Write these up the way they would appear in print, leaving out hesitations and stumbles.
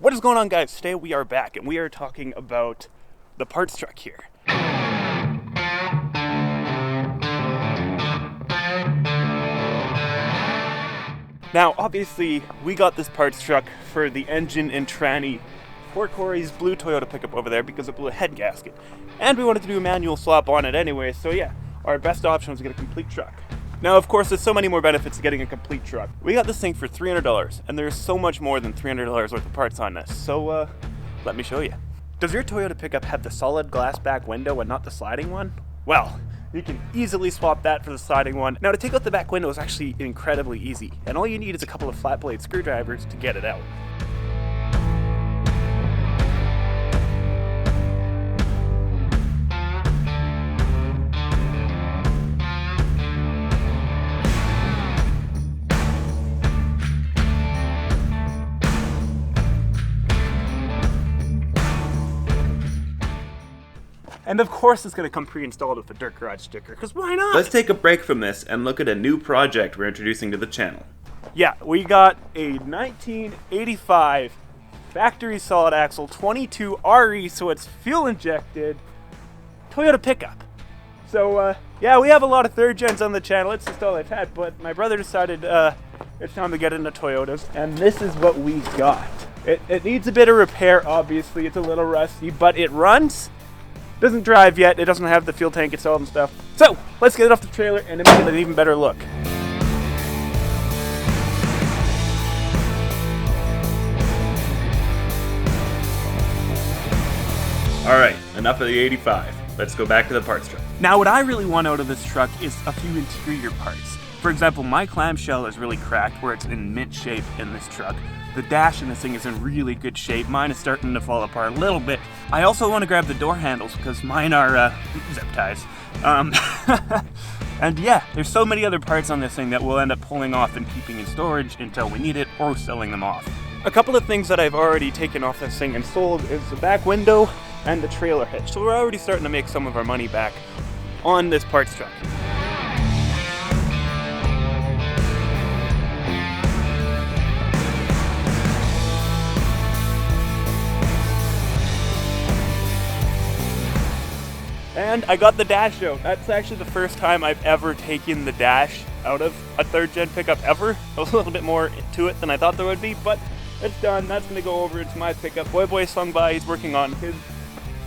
What is going on, guys? Today we are back and we are talking about the parts truck here. Now, obviously, we got this parts truck for the engine and tranny for Corey's blue Toyota pickup over there because it blew a head gasket. And we wanted to do a manual swap on it anyway, so yeah, our best option was to get a complete truck. Now, of course, there's so many more benefits to getting a complete truck. We got this thing for $300, and there's so much more than $300 worth of parts on this, so let me show you. Does your Toyota pickup have the solid glass back window and not the sliding one? Well, you can easily swap that for the sliding one. Now, to take out the back window is actually incredibly easy, and all you need is a couple of flat blade screwdrivers to get it out. And of course it's going to come pre-installed with the Dirt.Garage sticker, because why not? Let's take a break from this and look at a new project we're introducing to the channel. Yeah, we got a 1985 factory solid axle 22 RE, so it's fuel injected Toyota pickup. So yeah, we have a lot of third gens on the channel. It's just all I've had, but my brother decided it's time to get into Toyotas, and this is what we got. It needs a bit of repair, obviously. It's a little rusty, but it runs. Doesn't drive yet, it doesn't have the fuel tank installed and stuff. So, let's get it off the trailer and then make it an even better look. Alright, enough of the 85. Let's go back to the parts truck. Now, what I really want out of this truck is a few interior parts. For example, my clamshell is really cracked where it's in mint shape in this truck. The dash in this thing is in really good shape. Mine is starting to fall apart a little bit. I also want to grab the door handles because mine are zip ties. And yeah, there's so many other parts on this thing that we'll end up pulling off and keeping in storage until we need it or selling them off. A couple of things that I've already taken off this thing and sold is the back window and the trailer hitch. So we're already starting to make some of our money back on this parts truck. And I got the dash out. That's actually the first time I've ever taken the dash out of a third gen pickup ever. There was a little bit more to it than I thought there would be, but it's done. That's gonna go over into my pickup. Boy swung by, he's working on his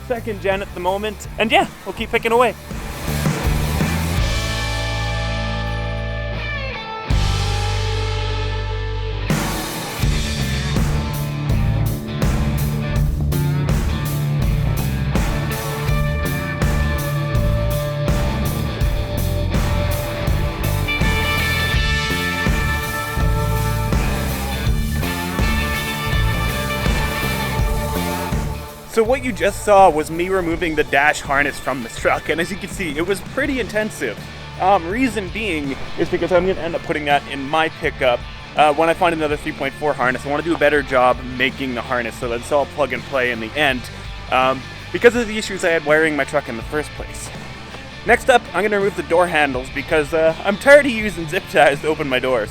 second gen at the moment. And yeah, we'll keep picking away. So what you just saw was me removing the dash harness from this truck, and as you can see, it was pretty intensive. Reason being is because I'm going to end up putting that in my pickup when I find another 3.4 harness. I want to do a better job making the harness so that it's all plug and play in the end, because of the issues I had wiring my truck in the first place. Next up, I'm going to remove the door handles because I'm tired of using zip ties to open my doors.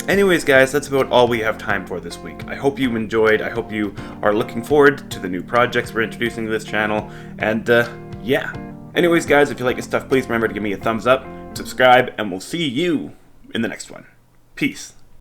Anyways, guys, that's about all we have time for this week. I hope you enjoyed. I hope you are looking forward to the new projects we're introducing to this channel. And yeah. Anyways, guys, if you like this stuff, please remember to give me a thumbs up, subscribe, and we'll see you in the next one. Peace.